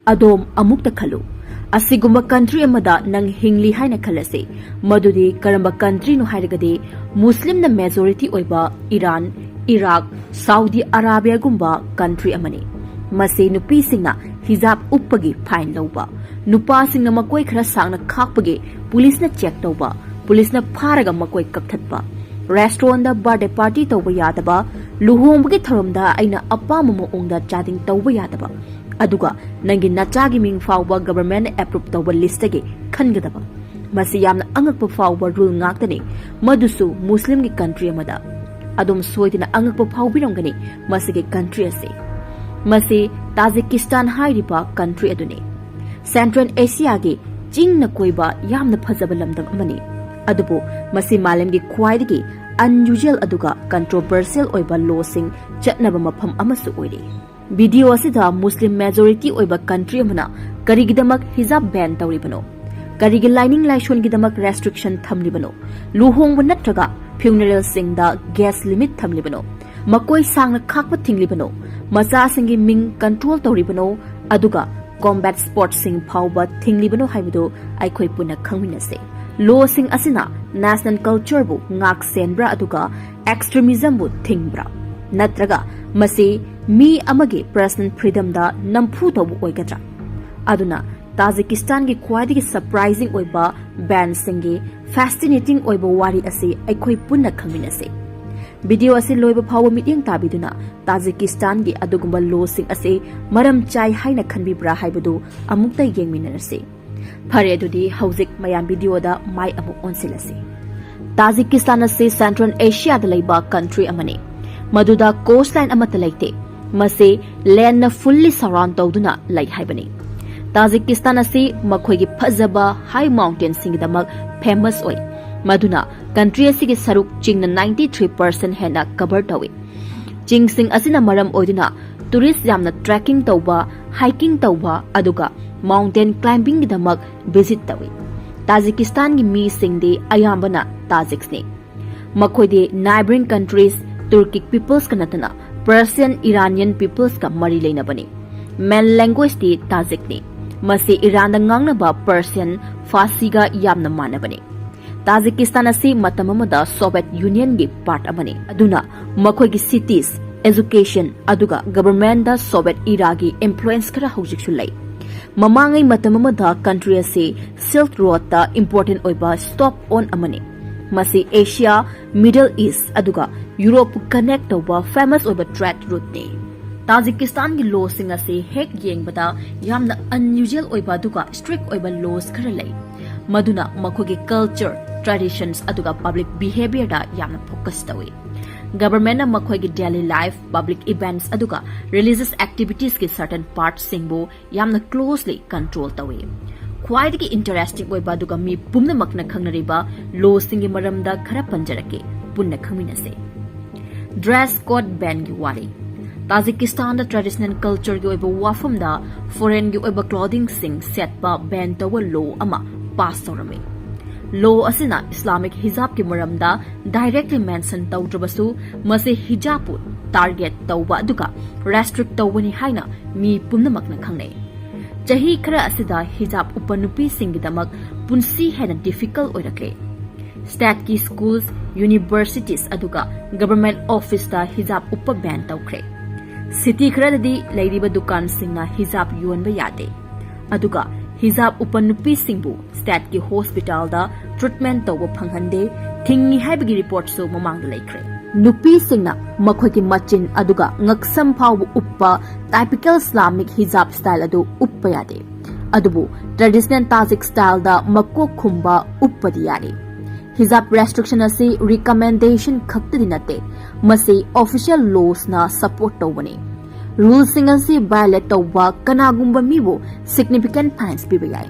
Adom amukta khalu. Asigumba country amada nang hingli haina khalase. Madudi karamba country no hairagade Muslim na majority oiba Iran, Iraq, Saudi Arabia gumba country amani. Mase nupi singna hijab uppagi fine lawba. Nupa singna makoi khara sangna Khaakpagi police na check tawba. Police na pharaga makoi kapthatba. Restaurant da birthday party tawba Yadaba. Luhongbagi tharomda aina uppa momo ongda chatting tawba Yadaba. Aduga nangi nachagi ming fawba government approve tawba list age khangadaba. Masi yamna angakpa fawba rule ngaktani madusu Muslim gi country amada. Adum soidina angakpa fawbirongani masi gi country ase. Masi Tajikistan hairiba country adune. Central Asia gi jingna koiba yamna phajaba lamdam amani. Adubu masi malemgi khwaidagi unusual aduga controversial oiba law sing chatnaba mafam amasu oire. Video asida Muslim majority oiba country amana karigidamak hijab ban tawribano. Karigi lining laishon gidamak restriction thamlibano. Luhongba natraga funeral singda gas limit thamlibano. Makoi Sangna Khaakpa thinglibano. Macha singi ming control tawribano. Aduga combat sports sing phawba thinglibano haibado aikhoi puna khangminase. Law sing asina national culture bu ngak senbra aduga extremism bu thingbra. Natraga masi mi amage personal freedom da nampu tawu oigadra. Aduna Tajikistan gi khwaidigi surprising oiba ban singi fascinating oiba wari ase aikhoi punna khangminase. Video ase loiba phawa miting tabiduna Tajikistan gi adugumba law sing ase maram chai haina khanbibra haibadu amukta yengminarase. Phare adudi hauzik mayam video da mai amuk onsilase. Tajikistan ase Central Asia da leiba country amani. Maduda coastline amata laite. Mase land na fully surround tawduna lai haibani. Tajikistan ase makhoi gi phajaba high mountain singdamak famous oi. Maduna country asigi saruk chingna 93% hena cover tawi. Ching sing asina maram oiduna tourist yamna trekking tawba, hiking tawba aduga mountain climbing gidamak visit tawi. Tajikistan gi mi singde ayambana Tajiks ne. Makhoi de neighboring countries Turkic peoples kanatana Persian Iranian peoples ka mari leina bani. Main language de Tajik ne. Masi Iran da ngangna ba Persian Farsi ga yamna mana bani. Tajikistan ase matamamada Soviet Union gi part amani. Aduna makhoi gi cities, education aduga government da Soviet era gi influence kara hojik sulai. Mamangai matamamada country ase Silk Road ta important oiba stop on amani. Masi Asia, Middle East aduga Europe connect tawba famous oiba trade route ne. Tajikistan gi law sing ase hek yengbada yamna unusual oiba duga strict oiba laws khara lai. Maduna makhogi culture, traditions aduga public behavior da yamna focus tawi. Government na makhogi daily life, public events aduga religious activities ki certain parts singbo yamna closely control tawi. Khwaidagi interesting oiba aduga mi pumna makna khangnariba law singi maramda khara panjarake punna khangminase. Dress code ban gi wari. Tajikistan da traditional culture gi oiba wafam da foreign gi oiba clothing sing set ba ban tawa law ama pass tawrame. Law asina Islamic hijab ki maramda directly mention tawdrabasu mase hijab target tawba aduga restrict tawbani haina mi pumnamakna khangnei. Chahi khara asida hijab upanupi singidamak punsi hena difficult oirakle. State ki schools, universities aduga government office da hijab uppa ban tawkhre. City khara di leiriba dukan singna hijab yonba yade. Aduga hijab upanupi singbu state ki hospital da treatment tawba phanghande thingi haibagi report so mamang laikre. Nupi singna makhoi ki machin aduga ngaksam phawbu uppa typical Islamic hijab style adu uppa yade. Adubu traditional Tajik style da makko khumba uppa di yade. Hijab restriction ase recommendation khaktadi nate masi official laws na support tawbani. Rules ase violate tawba kanagumba mibu significant fines piba yai.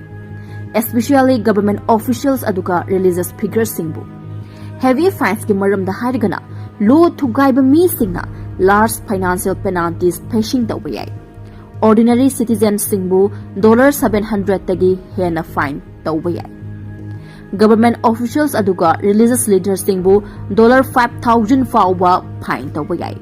Especially government officials aduga religious figures singbu. Heavy fines ki maram da hairigana law thugaiba mi singna large financial penalties facing tawba yai. Ordinary citizens singbu $700 tagi hena fine tawba yai. Government officials aduga religious leaders singbu $5,000 fawba fine tawba yai.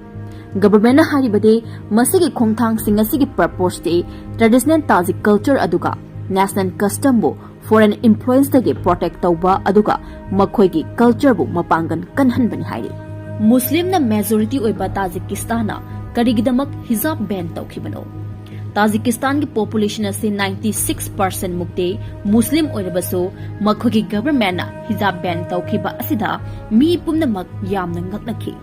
Government haribade masigi khongthang sing asigi purpose de traditional Tajik culture aduga national custom bu foreign influence dagi protect tauba aduga Makoi gi culture bu mapangan kanhan bani hairi. Muslim na majority oiba Tajikistan na karigidamak hijab ban taukhibano. Tajikistan ki population ase 96% mukte Muslim oirabaso Makoi gi government na hijab ban taukhiba asida mi pumnamak yamna ngaknakhi.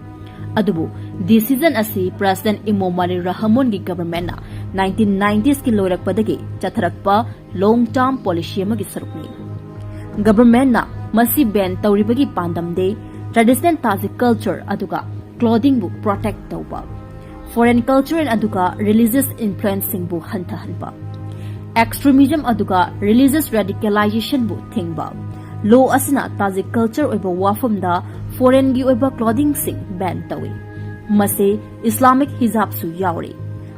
Adubu decision ase President Imomali Rahmon gi government na 1990s ki loirakpadagi chatharakpa long term policy amagi sarukni. Government na masi ban tauribagi pandamde traditional Tajik culture aduga clothing bu protect tauba. Foreign culture and aduga religious influencing bu hantahanba. Extremism aduga religious radicalization bu thingba. Law asina Tajik culture oiba wafam da foreign gi oiba clothing sing ban tawi. Mase Islamic hijab su yauri.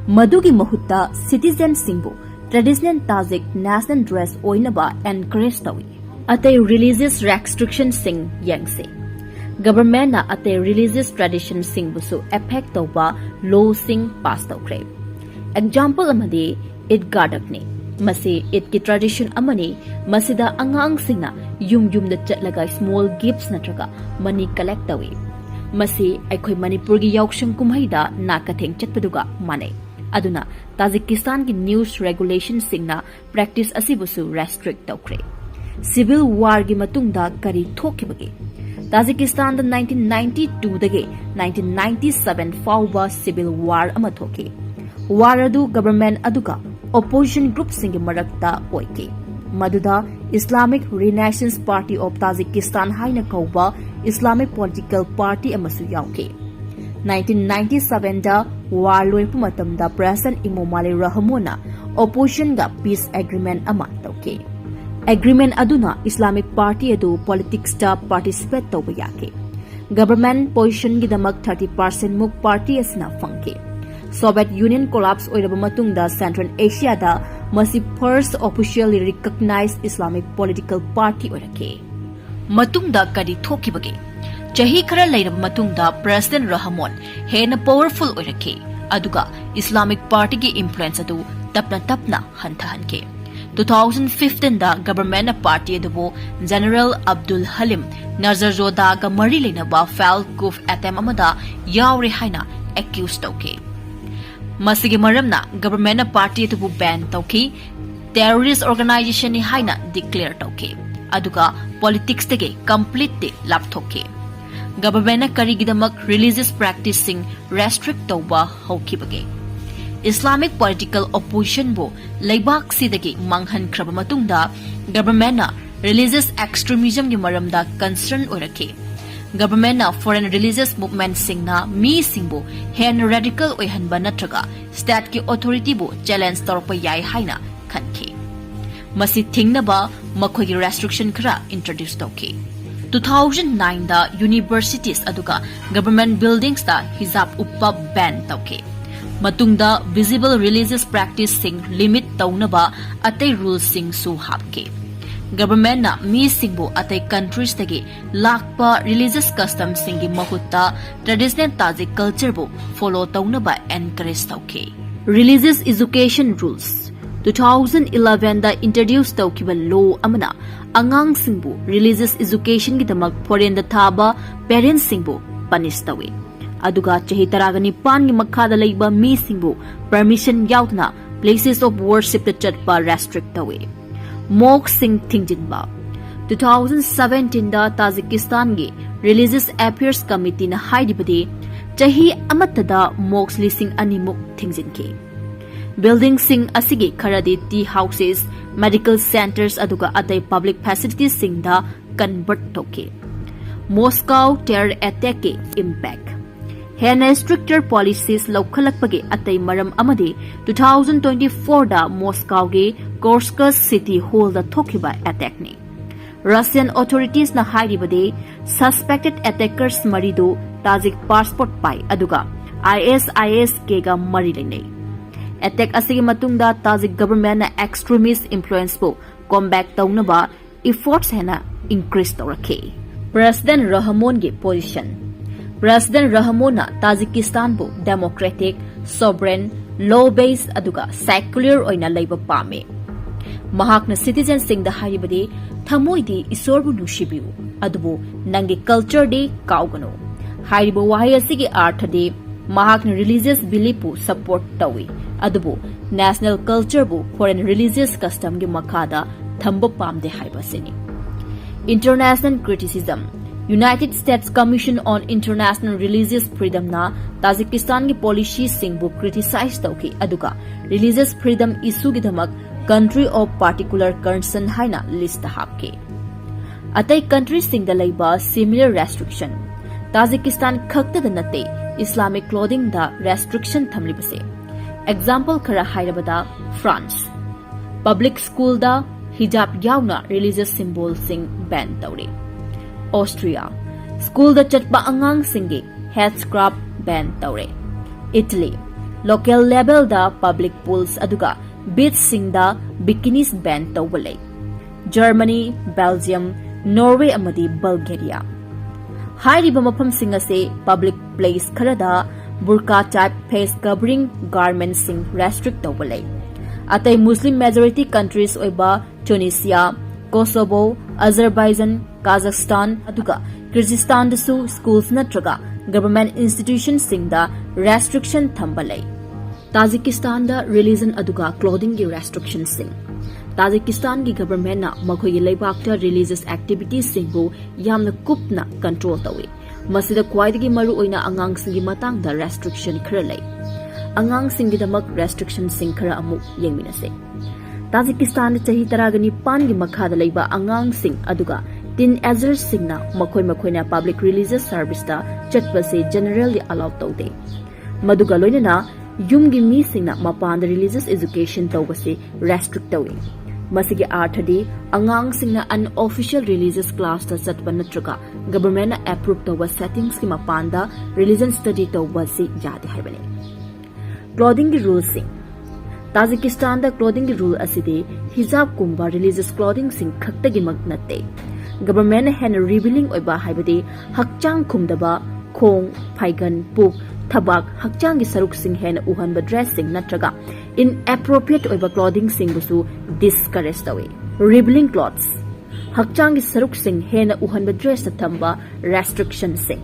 Madugi mahutta citizen singbu traditional Tajik national dress oinaba encourage tawi. Atay religious restriction sing yangse. Government na ate religious tradition sing busu affect tauba law sing pass taukre. Example amadi it gadak ne. Masi it ki tradition amani masida angang sing na yum da chatlaga small gifts natraga money collect tawi. Masi aikhoi Manipur gi yauksham kumhaida nakatheng chatpaduga mane. Aduna Tajikistan ki news regulation sing na practice asibusu restrict taukre. Civil war gi matungda kari thokibagi. Tajikistan da 1992 dage 1997 fauba civil war ama thoke. War adu government aduga opposition group singi marakta oike. Maduda Islamic Renaissance Party of Tajikistan haina kauba Islamic political party amasu yauke. 1997 da war loipu matamda President Imomali Rahmona opposition ga peace agreement ama tauke. Agreement aduna Islamic Party adu politics da participate tauba yake. Government position gidamak 30% muk party asina fangke. Soviet Union collapse oiraba matungda Central Asia da masi first officially recognized Islamic political party oirake. Matungda kadi thokibage. Chahi khara leiraba matungda President Rahmon hena powerful oirake. Aduga Islamic Party ki influence adu tapna hantahanke. 2015 da government party adubo General Abdul Halim Nazarzoda ga mari leinaba foul coup attempt amada yaure haina accused tauke. Masigi maramna government party adubo ban tauki terrorist organization ni haina declare tauke. Aduga politics tege completely lapthoke. Government karigidamak religious practicing restrict tauba haukibage. Islamic political opposition bo leibak sidagi manghan kraba matungda government na religious extremism gi maramda concern orake. Government na foreign religious movement sing na mi singbo hen radical oihanba natraga state ki authority bo challenge torpa yai haina khanke. Masi thingnaba Makoi gi restriction khara introduce tauke. 2009 da universities aduga government buildings da hijab uppa ban tauke. Matungda visible religious practice sing limit taunaba atay rules sing su hapke. Government na mi singbo atay countries tagi lakpa religious customs singi mahutta traditional Tajik culture bo follow taunaba encourage tauke. Religious education rules 2011 da introduce taukiba law amana angang singbo religious education gidamak foreign da thaba parents singbo punish tawi. Aduga chahi taragani pan gi makhada leiba mi singbo permission yautna places of worship the chatpa restrict away. Mok sing thingjinba 2017 da Tajikistan gi religious affairs committee na haidibade chahi amatada moks lising animuk thingjinke. Building sing asigi kharadi tea houses medical centers aduga atay public facilities sing da convert toke. Moscow terror attack ke impact hena stricter policies lokhalakpage atay maram amade 2024 da Moscow ge Kursk city hall da thokiba attack ne. Russian authorities na hairibade suspected attackers marido Tajik passport pai aduga ISIS ke ga mari lene. Attack asigi matungda Tajik government na extremist influence po combat taunaba efforts hena increase tawrake. President Rahmon ge position President Rahmona Tajikistan bu democratic, sovereign, law-based aduga secular oina laiba pame. Mahakna citizen sing da haribadi thamoi di isorbu nushibiu adubu nangi culture de kaugano. Haribo wahay asigi artha de mahakna religious belief bu support tawi adubu national culture bu foreign religious custom gi makada thamba pamde haibasini. International criticism. United States Commission on International Religious Freedom na Tajikistan ki policy sing bu criticize tawki aduga religious freedom issue gi dhamak country of particular concern haina list hapke. Atai country sing da laiba similar restriction. Tajikistan khakta da nate Islamic clothing da restriction thamlibase. Example khara hairabada France. Public school da hijab yauna religious symbol sing ban tawre. Austria. School da chatpa angang singi headscarf ban tawre. Italy. Local level da public pools aduga beach sing da bikinis ban tawbalay. Germany, Belgium, Norway amadi Bulgaria. Hairiba mafam sing ase public place kharada burqa type face covering garments sing restrict tawbalay. Atay Muslim majority countries oiba Tunisia, Kosovo, Azerbaijan, Kazakhstan, aduga Kyrgyzstan dasu schools natraga government institutions sing da restriction thambalay. Tajikistan da religion aduga clothing gi restriction sing. Tajikistan gi government na makoi laibak ta religious activities sing bu yamna kupna control tawi. Masida kwaidagi maru oina angang sing gi matang da restriction khara lay. Angang sing gi damak restriction sing khara amu yengminase. Tajikistan chahi taragani pan gi makha da laiba angang sing aduga teenagers singna makoi na public religious service da chatpa se generally allowed tawde. Maduga loinana yum gi mi singna mapan da religious education tawbase restrict tawi. Masigi arthadi angang singna unofficial religious class da chatpa natraga government na approve tawba settings ki mapan da religion study tawba se yade haibane. Clothing gi rules sing. Tajikistan da clothing gi rule aside hijab kumba religious clothing sing khakta gi magnate. Government hen revealing oiba haibadi hakchang khumdaba khong phaigan puk thabak hakchang gi saruk sing hen uhanba dress sing natraga inappropriate oiba clothing sing busu discourage tawi. Revealing clothes hakchang gi saruk sing hen uhanba dress thamba restriction sing.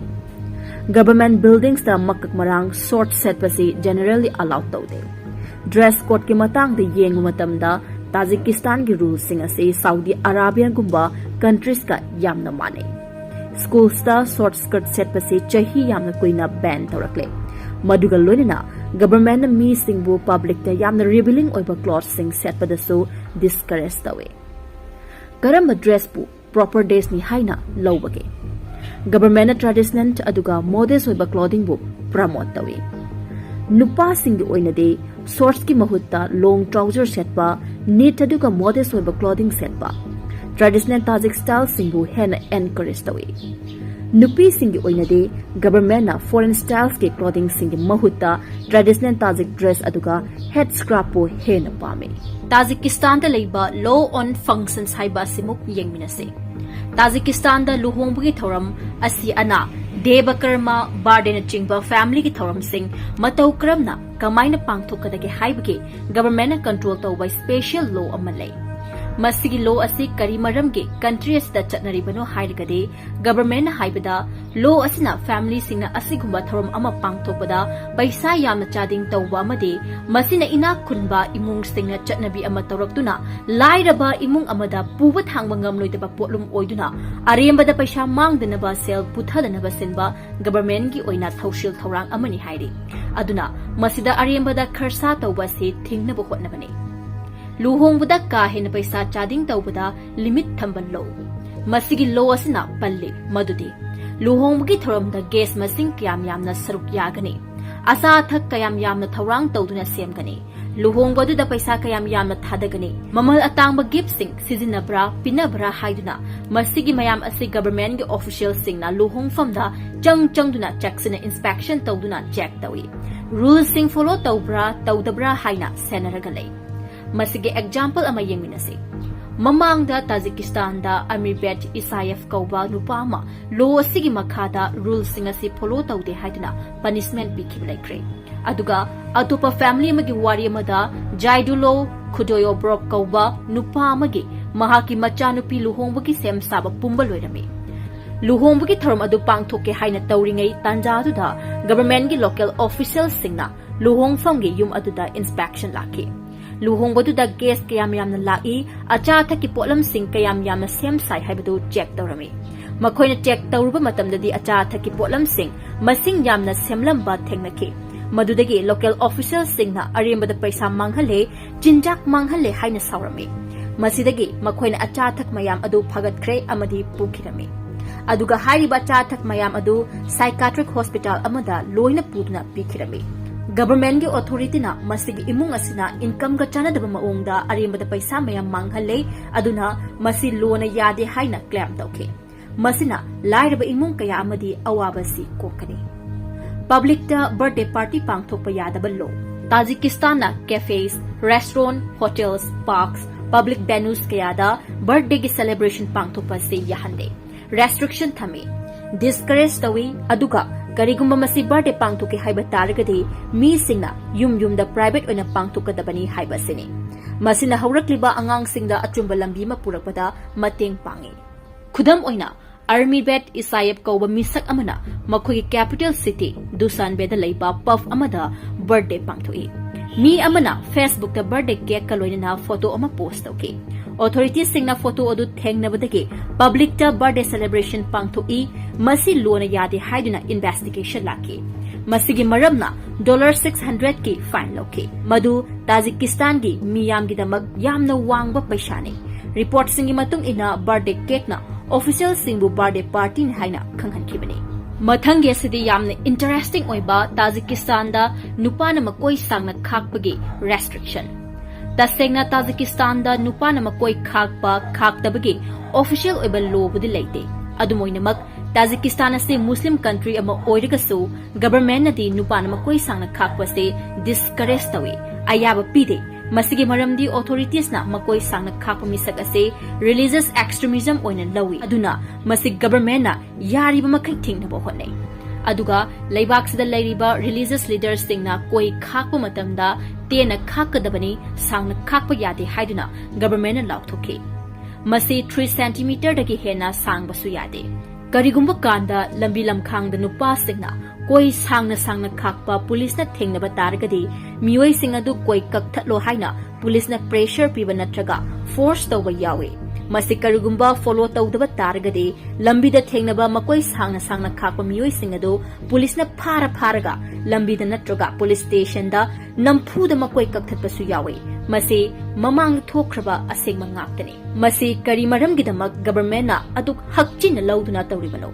Government buildings da makak marang short set pasi generally allowed tawde. Dress code ki matang da yengu matam da Tajikistan ki rules sing ase Saudi Arabian gumba countries ka yamna mane. Schools da short skirt set pase chahi yamna kuina ban tawrakle. Maduga loinana government na mi singbu public da yamna revealing oiba clothes sing set pa da so discourage tawe. Karamba dress bu proper days ni haina lawbage. Government na traditional aduga modest oiba clothing bu promote tawe. Nupa sing di oina de shorts ki mahutta long trouser set pa neat aduga modest oiba clothing set pa. Traditional Tajik style singbu hen encourage tawi. Nupi singi oina de government na foreign styles ke clothing singi mahutta traditional Tajik dress aduga headscarf po hen pame. Tajikistan da leiba law on functions haiba simuk yengminase. Tajikistan da luhongbugi thoram asi ana deva karma barden chingba family ki thoram sing matau kramna kamaina pangthokadage haibage government na control tawba special law amalai. Masigi law asi kari maramge country asida chatnaribano hairigade government haibada law asina family singna asigumba thoram ama pangthokpada paisa yamna chading tawba amade masina ina khunba imung singna chatnabi ama tawraktuna lairaba imung amada puwa thangba ngamloidaba potlum oiduna arembada paisa mangdanaba sel puthadanaba sinba government gi oina thaushil thorang amani hairi aduna masida arembada kharsa tawba se thingnaba hotnabane. Luhongbuda ka hena paisa chading tawbada limit thambal lo. Masigi lo asina palle madudi. Luhongbugi thoramda gas masing kayam yamna saruk yagani. Asa thak kayam yamna thawrang tawduna semgani. Luhongbadu da paisa kayam yamna thadagani. Mamal atangba gift sing sizinabra pinabra haiduna. Masigi mayam asi government gi official sing na luhong famda changduna checks na inspection tawduna check tawi. Rules sing follow tawbra tawdabra haina senaragalay. Masige example ama yengminase. Mamangda Tajikistan da Amirbet Isayef kauba nupa ama law asigi makhada rules singa si follow taude haiduna punishment bikib laikre. Aduga atupa family amagi wari amada Jaidulo Khudoyo Brok kauba nupa amagi mahaki machanupi luhongbagi sem saba pumbal loirame. Luhongbagi thorum adu pangthoke haina tauringai tanja aduda government gi local officials singna luhongfam gi yum aduda inspection laki. Luhongbadu da gas kayam yamna lai acha thaki polam sing kayam yamna sem sai haibadu check tawrami. Makoi na check tawruba matamdadi acha thaki polam sing masing yamna semlamba thengnaki. Madudagi local officials singna arimbada paisa manghale jinjak manghale haina sawrami. Masidagi makoi na acha thak mayam adu phagat kre amadi pukhirami. Aduga hariba acha thak mayam adu psychiatric hospital amada loina puduna pikhirami. Government gi authority na masigi imung asina income ga chana daba maongda arimbada paisa mayam manghale aduna masi lona yade haina claim tawke. Masina lairaba imung kaya amadi awabasi kokani. Public da birthday party pangthokpa yadaba law. Tajikistan na cafes, restaurant, hotels, parks, public venues kaya da birthday gi celebration pangthokpa se yahande. Restriction thame. Discourage tawi aduga karigumba masi birthday pangthuke haiba taragadi mi singna yum da private oina pangthukadabani haiba sini. Masina haurakliba angang singda achumba lambi ma purakpada mateng pangi. Khudam oina Army Vet Isayep kauba misak amana Makoi capital city Dusan beda leiba puff amada birthday pangthui. Mi amana Facebook da birthday cake kaloina na photo ama post okay. Authorities singna photo adu thengnabadagi public da birthday celebration pangthui masi lona yade haiduna investigation laki. Masigi maramna $600 ki fine loke. Madu Tajikistan gi miyam gi damag yamna wangba paisani. Report singi matung ina birthday cake na official singbu birthday party ni haina khanghan kibani. Mathangi asidi yamna interesting oiba Tajikistan da nupa na Makoi Sangna Khaakpa gi restriction. Tasengna Tajikistan da nupa na Makoi Khaakpa Khaaktabagi official oiba law budi leite. Adumoinamak Tajikistan ase Muslim country ama oiragasu government na di nupa na Makoi Sangna Khaakpa se discourage tawi ayaba pide. Masigi maramdi authorities na Makoi Sangna Khaakpa misak ase religious extremism oina lawi. Aduna masig government na yariba makai thingnaba hotnai. Aduga leibaksida leiriba religious leaders singna koi khakpa matamda tena khakadabani Sangna Khaakpa yade haiduna government na lauthoke. Masi 3 cm dagi hena sangbasu yade. Karigumba kanda lambi lamkhang da nupa singna koi Sangna Khaakpa police na thengnaba taragadi mioi singadu koi kakthatlo haina police na pressure piba natraga force tawba yawe. Masi karigumba follow tawdaba taragadi lambi da thengnaba Makoi Sangna Khaakpa mioi singadu police na pharaga lambi da natraga police station da nampu da Makoi kakthatbasu yawe. Masi mamang thokraba asengma ngaktani. Masi kari maramgidamak government na aduk hakchin lauduna tawribano.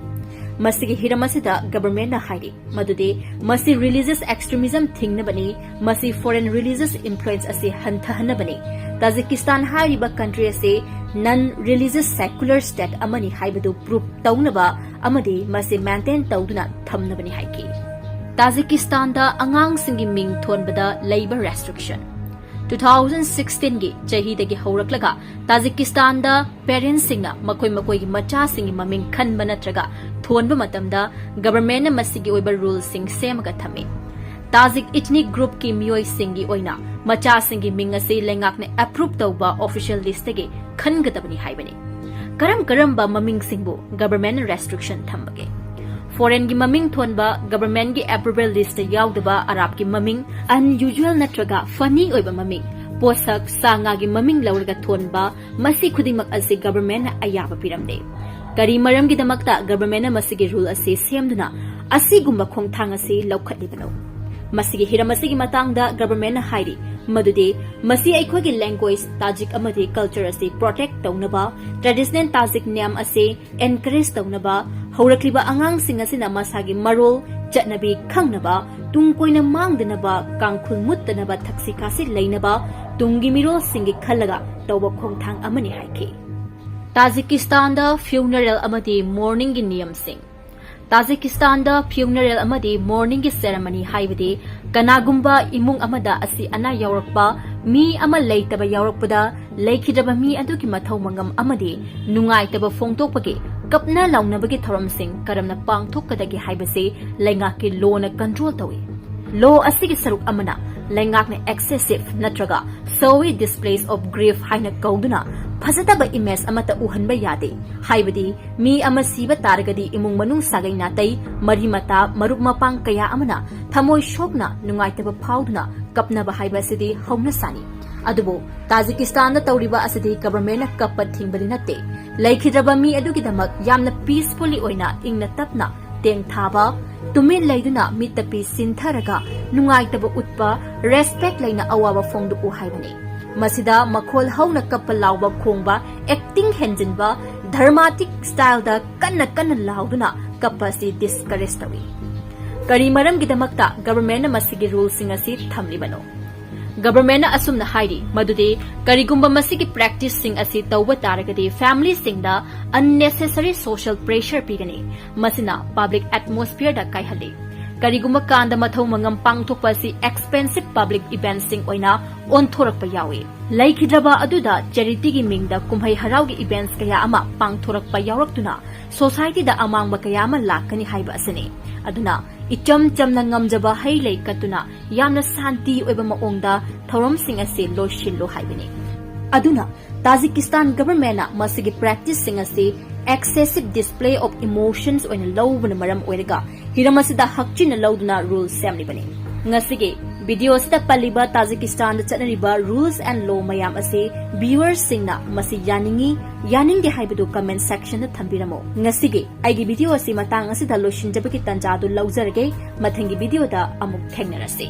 Masigi hiramasida government na hairi madude masi religious extremism thingnabani masi foreign religious influence ase hanthahanabani. Tajikistan hairiba country ase non religious secular state amani haibadu proof tawnaba amadi masi maintain tawduna thamnabani haiki. Tajikistan da angang singi ming thonbada labor restriction 2016 gi chahi dagi hawraklaga Tajikistan da parents singna makoi gi macha singi maming khanba natraga thonba matamda government na masigi oiba rules sing semaga thame. Tajik ethnic group ki mioi singi oina macha singi ming ase lengak ne approve tawba official list ge khangadabani haibani. Karam ba maming singbu government restriction thambage. Foreign gi maming thonba government gi approval list yaudaba Arab gi maming unusual natraga funny oiba maming posak sanga gi maming laurga thonba masi khudingmak ase government na ayaba piramde. Kari maram gi damakta government na masigi rule ase semduna asigumba khongthang ase laukhatlibano. Masigi hiramasigi matangda government na hairi madude masi aikhogi language Tajik amadi culture ase protect tawnaba traditional Tajik name ase encourage tawnaba haurakliba angang sing asina masagi marol chatnabi khangnaba tungkoina mangdanaba kangkhul muttanaba thaksi kasi leinaba tungi miro singi khallaga tawba khongthang amani haiki. Tajikistan da funeral amadi morning gi niyam sing. Tajikistan da funeral amadi morning gi ceremony haibadi kanagumba imung amada asi ana yaurakpa mi ama leitaba yaurakpada leikhidraba mi aduki mathau mangam amadi nungaitaba phongtokpagi kapna launabagi thoramsing karamna pangthokadagi haibase laingaki law na control tawi law asigi saruk amana laingakne excessive natraga sowi displays of grief haina kauduna phajataba image amata uhanba yade haibadi mi ama siba taragadi imung manung sagai natai mari mata marup mapang kaya amana thamoi shokna nungaitaba phauduna kapna ba haiba sidi hauna sani adubo Tajikistan da tawriba asidi government na kapat thingbadi natte laikhidraba mi adugi damak yamna peacefully oina ingna tapna teng thaba tumin laiduna mitapi sintharaga nungaitaba utpa respect laina awaba phongdu u haibani masida makhol hauna kapal lawba khongba acting henjinba dramatic style da kanna lawduna kapasi discourage tawi kari maram gidamakta government na masigi rules singa si thamlibano government na asumna hairi madude karigumba masigi practice sing asi tawba taragadi family singda unnecessary social pressure pigani masina public atmosphere da kaihali karigumba kanda mathau mangam pangthokpa si expensive public events sing oina onthorakpa yawi laikhidraba aduda charity gi mingda kumhai harau gi events kaya ama pangthorakpa yawraktuna society da amangba kaya ama lakani haiba asini aduna icham chamna ngamjaba hai lei katuna yamna santi oiba maongda thorom sing ase loshillo haibini aduna Tajikistan government na masigi practice sing ase excessive display of emotions oina lawbana maram oiraga hiramasida hakchina lawduna rules semlibani ngasige video sida paliba Tajikistan da chanariba rules and law mayam ase viewers singna masi yaningi haibadu comment section da thambiramo ngasige aigi video ase matang asida loshinjabaki tanjadu lawjarage mathangi video da amuk thengnarase